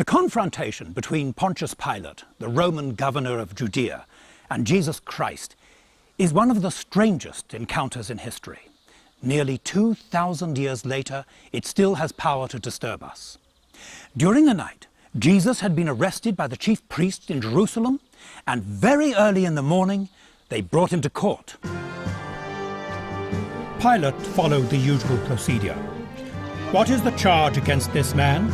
The confrontation between Pontius Pilate, the Roman governor of Judea, and Jesus Christ is one of the strangest encounters in history. Nearly 2,000 years later, it still has power to disturb us. During the night, Jesus had been arrested by the chief priests in Jerusalem, and very early in the morning, they brought him to court. Pilate followed the usual procedure. What is the charge against this man?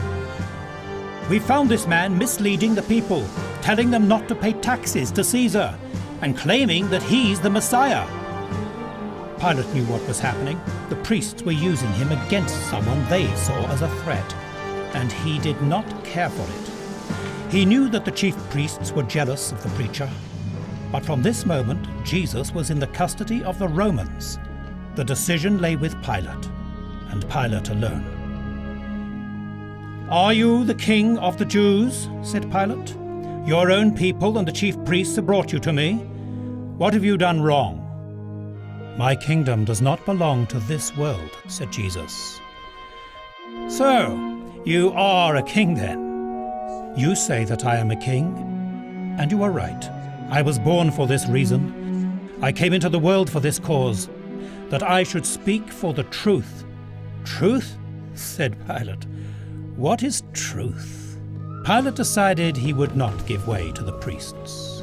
We found this man misleading the people, telling them not to pay taxes to Caesar, and claiming that he's the Messiah. Pilate knew what was happening. The priests were using him against someone they saw as a threat, and he did not care for it. He knew that the chief priests were jealous of the preacher, but from this moment, Jesus was in the custody of the Romans. The decision lay with Pilate, and Pilate alone. "Are you the king of the Jews?" said Pilate. "Your own people and the chief priests have brought you to me. What have you done wrong?" "My kingdom does not belong to this world," said Jesus. "So, you are a king then? You say that I am a king, and you are right. I was born for this reason. I came into the world for this cause, that I should speak for the truth." "Truth?" said Pilate. "What is truth?" Pilate decided he would not give way to the priests.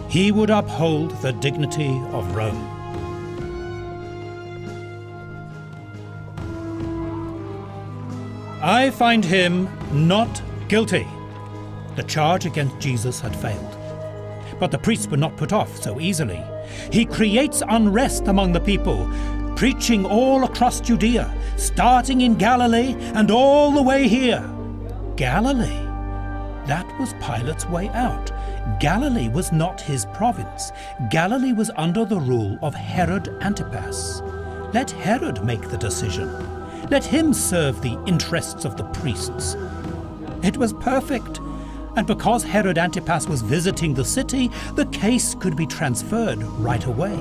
He would uphold the dignity of Rome. "I find him not guilty." The charge against Jesus had failed. But the priests were not put off so easily. He creates unrest among the people, preaching all across Judea, starting in Galilee and all the way here. Galilee? That was Pilate's way out. Galilee was not his province. Galilee was under the rule of Herod Antipas. Let Herod make the decision. Let him serve the interests of the priests. It was perfect. And because Herod Antipas was visiting the city, the case could be transferred right away.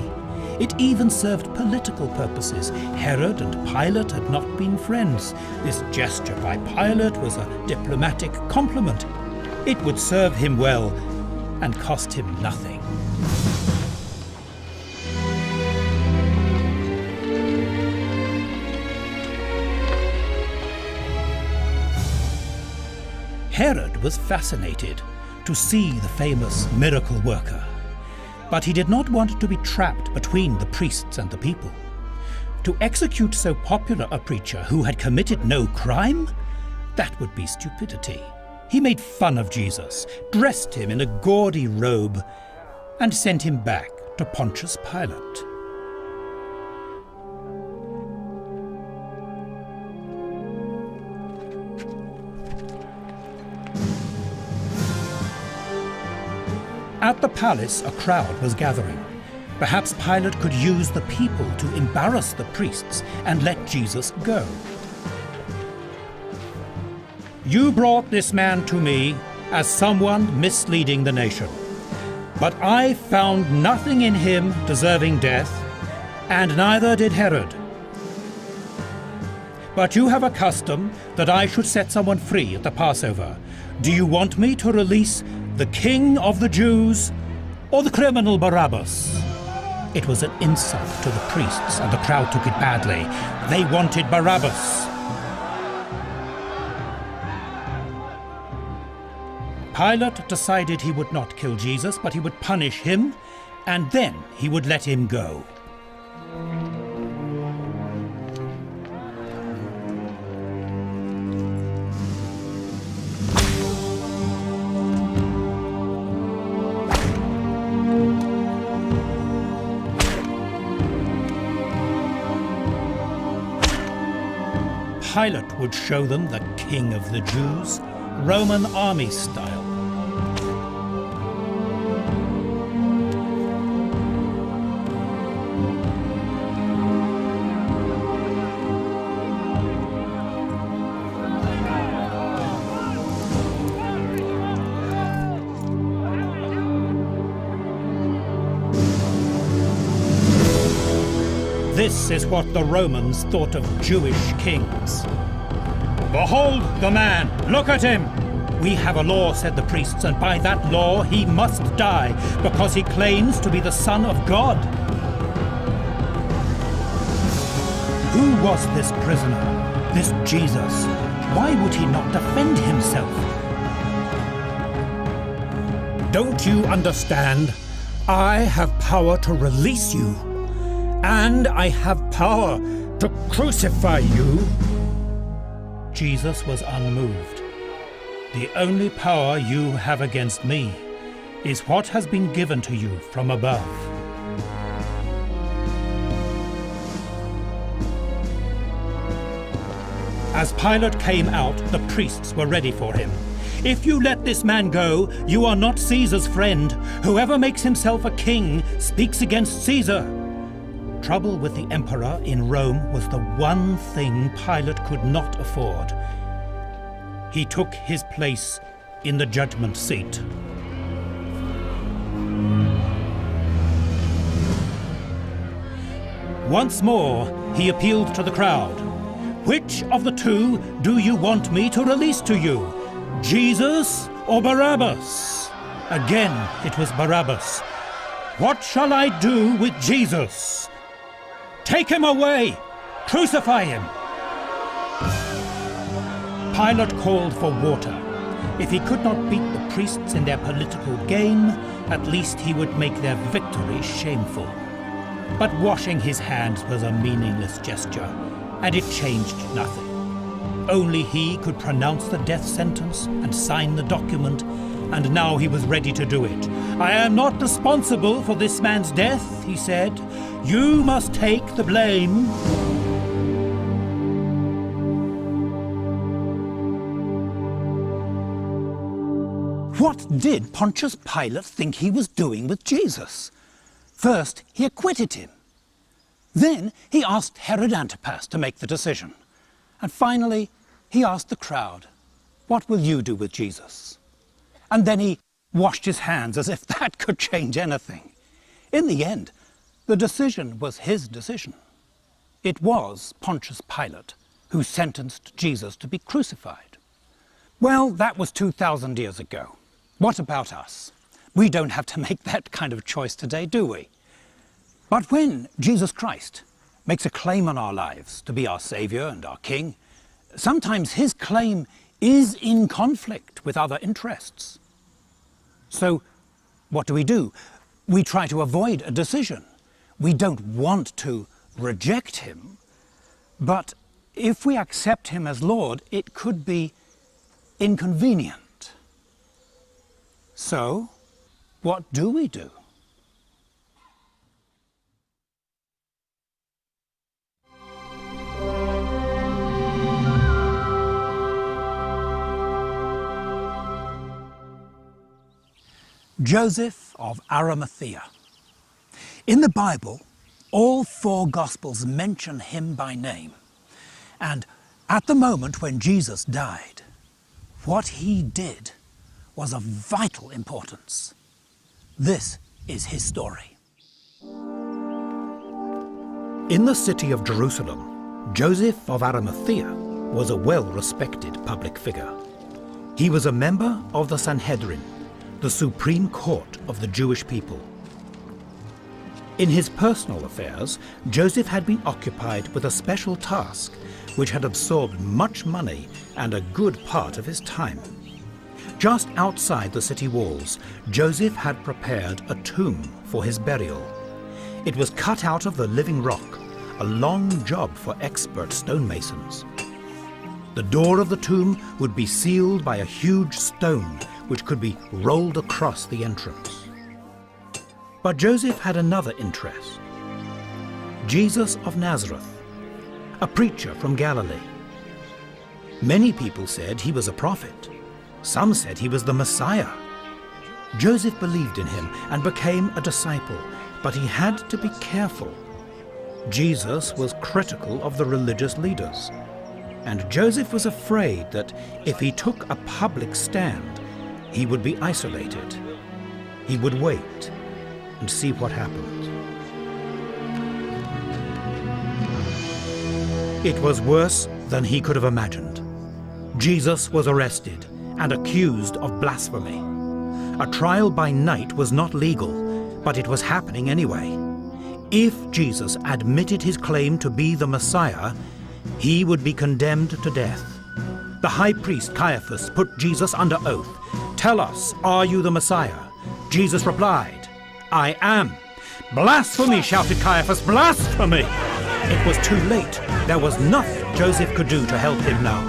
It even served political purposes. Herod and Pilate had not been friends. This gesture by Pilate was a diplomatic compliment. It would serve him well and cost him nothing. Herod was fascinated to see the famous miracle worker. But he did not want to be trapped between the priests and the people. To execute so popular a preacher who had committed no crime? That would be stupidity. He made fun of Jesus, dressed him in a gaudy robe, and sent him back to Pontius Pilate. At the palace, a crowd was gathering. Perhaps Pilate could use the people to embarrass the priests and let Jesus go. "You brought this man to me as someone misleading the nation. But I found nothing in him deserving death, and neither did Herod. But you have a custom that I should set someone free at the Passover. Do you want me to release the King of the Jews, or the criminal Barabbas?" It was an insult to the priests, and the crowd took it badly. They wanted Barabbas. Pilate decided he would not kill Jesus, but he would punish him, and then he would let him go. Pilate would show them the King of the Jews, Roman army style. This is what the Romans thought of Jewish kings. "Behold the man! Look at him!" "We have a law," said the priests, "and by that law he must die, because he claims to be the Son of God." Who was this prisoner, this Jesus? Why would he not defend himself? "Don't you understand? I have power to release you, and I have power to crucify you." Jesus was unmoved. "The only power you have against me is what has been given to you from above." As Pilate came out, the priests were ready for him. "If you let this man go, you are not Caesar's friend. Whoever makes himself a king speaks against Caesar." Trouble with the emperor in Rome was the one thing Pilate could not afford. He took his place in the judgment seat. Once more, he appealed to the crowd. "Which of the two do you want me to release to you? Jesus or Barabbas?" Again, it was Barabbas. "What shall I do with Jesus?" "Take him away! Crucify him!" Pilate called for water. If he could not beat the priests in their political game, at least he would make their victory shameful. But washing his hands was a meaningless gesture, and it changed nothing. Only he could pronounce the death sentence and sign the document, and now he was ready to do it. "I am not responsible for this man's death," he said. "You must take the blame." What did Pontius Pilate think he was doing with Jesus? First, he acquitted him. Then he asked Herod Antipas to make the decision. And finally, he asked the crowd, "What will you do with Jesus?" And then he washed his hands as if that could change anything. In the end, the decision was his decision. It was Pontius Pilate who sentenced Jesus to be crucified. Well, that was 2,000 years ago. What about us? We don't have to make that kind of choice today, do we? But when Jesus Christ makes a claim on our lives to be our Savior and our King, sometimes his claim is in conflict with other interests. So what do? We try to avoid a decision. We don't want to reject him, but if we accept him as Lord, it could be inconvenient. So, what do we do? Joseph of Arimathea. In the Bible, all 4 Gospels mention him by name. And at the moment when Jesus died, what he did was of vital importance. This is his story. In the city of Jerusalem, Joseph of Arimathea was a well-respected public figure. He was a member of the Sanhedrin, the supreme court of the Jewish people. In his personal affairs, Joseph had been occupied with a special task which had absorbed much money and a good part of his time. Just outside the city walls, Joseph had prepared a tomb for his burial. It was cut out of the living rock, a long job for expert stonemasons. The door of the tomb would be sealed by a huge stone which could be rolled across the entrance. But Joseph had another interest. Jesus of Nazareth, a preacher from Galilee. Many people said he was a prophet. Some said he was the Messiah. Joseph believed in him and became a disciple, but he had to be careful. Jesus was critical of the religious leaders, and Joseph was afraid that if he took a public stand, he would be isolated. He would wait and see what happened. It was worse than he could have imagined. Jesus was arrested and accused of blasphemy. A trial by night was not legal, but it was happening anyway. If Jesus admitted his claim to be the Messiah, he would be condemned to death. The high priest Caiaphas put Jesus under oath. "Tell us, are you the Messiah?" Jesus replied, "I am." "Blasphemy!" shouted Caiaphas, "blasphemy!" It was too late. There was nothing Joseph could do to help him now.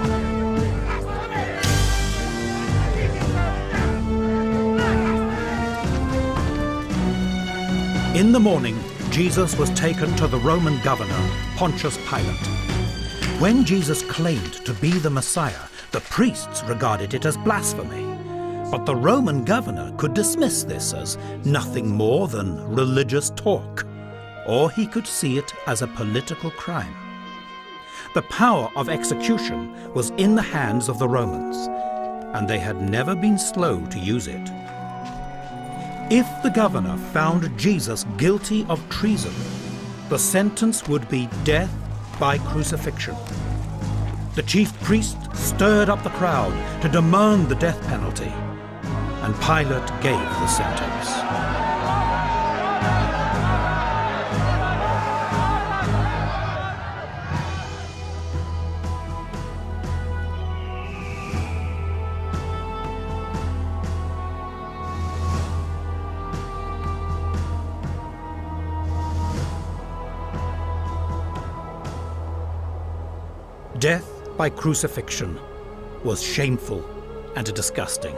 In the morning, Jesus was taken to the Roman governor, Pontius Pilate. When Jesus claimed to be the Messiah, the priests regarded it as blasphemy. But the Roman governor could dismiss this as nothing more than religious talk, or he could see it as a political crime. The power of execution was in the hands of the Romans, and they had never been slow to use it. If the governor found Jesus guilty of treason, the sentence would be death by crucifixion. The chief priest stirred up the crowd to demand the death penalty, and Pilate gave the sentence. Death by crucifixion was shameful and disgusting.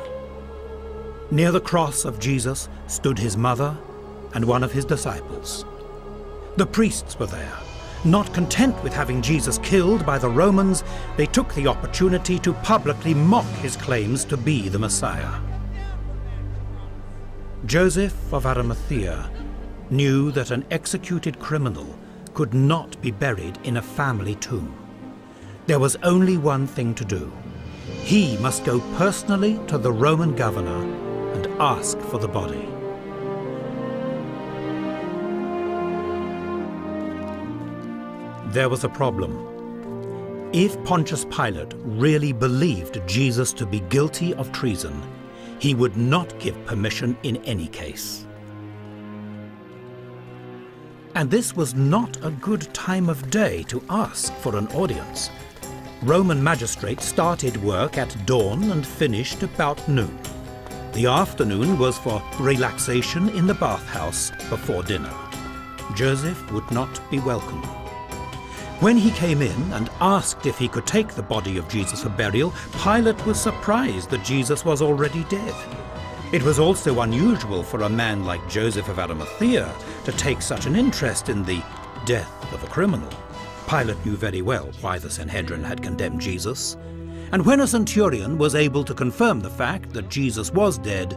Near the cross of Jesus stood his mother and one of his disciples. The priests were there. Not content with having Jesus killed by the Romans, they took the opportunity to publicly mock his claims to be the Messiah. Joseph of Arimathea knew that an executed criminal could not be buried in a family tomb. There was only one thing to do. He must go personally to the Roman governor and ask for the body. There was a problem. If Pontius Pilate really believed Jesus to be guilty of treason, he would not give permission in any case. And this was not a good time of day to ask for an audience. Roman magistrates started work at dawn and finished about noon. The afternoon was for relaxation in the bathhouse before dinner. Joseph would not be welcome. When he came in and asked if he could take the body of Jesus for burial, Pilate was surprised that Jesus was already dead. It was also unusual for a man like Joseph of Arimathea to take such an interest in the death of a criminal. Pilate knew very well why the Sanhedrin had condemned Jesus, and when a centurion was able to confirm the fact that Jesus was dead,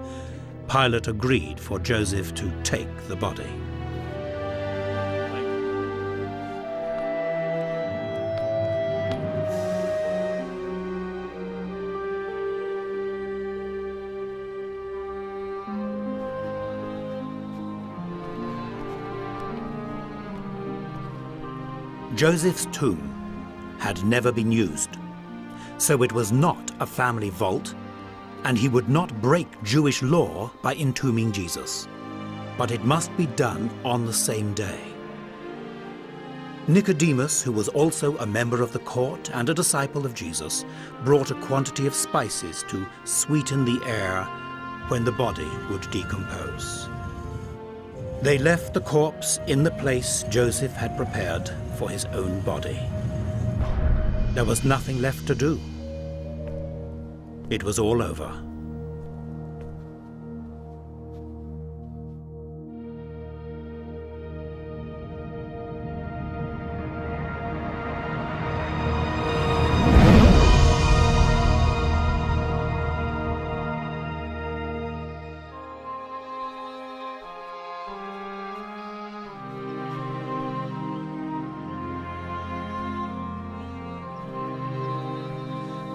Pilate agreed for Joseph to take the body. Joseph's tomb had never been used, so it was not a family vault, and he would not break Jewish law by entombing Jesus. But it must be done on the same day. Nicodemus, who was also a member of the court and a disciple of Jesus, brought a quantity of spices to sweeten the air when the body would decompose. They left the corpse in the place Joseph had prepared for his own body. There was nothing left to do. It was all over.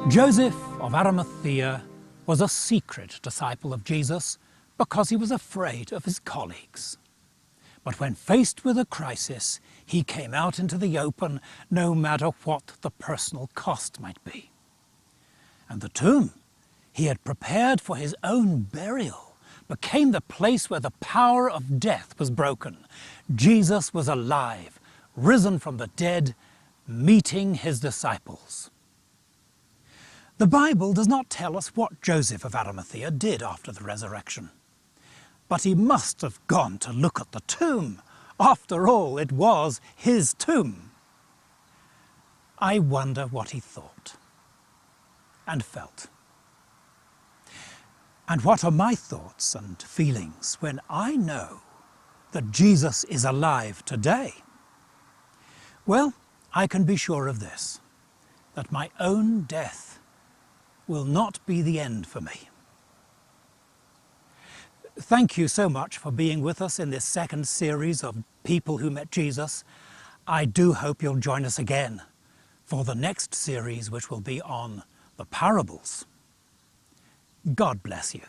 Joseph of Arimathea was a secret disciple of Jesus because he was afraid of his colleagues. But when faced with a crisis, he came out into the open, no matter what the personal cost might be. And the tomb he had prepared for his own burial became the place where the power of death was broken. Jesus was alive, risen from the dead, meeting his disciples. The Bible does not tell us what Joseph of Arimathea did after the resurrection. But he must have gone to look at the tomb. After all, it was his tomb. I wonder what he thought and felt. And what are my thoughts and feelings when I know that Jesus is alive today? Well, I can be sure of this, that my own death will not be the end for me. Thank you so much for being with us in this second series of People Who Met Jesus. I do hope you'll join us again for the next series, which will be on the parables. God bless you.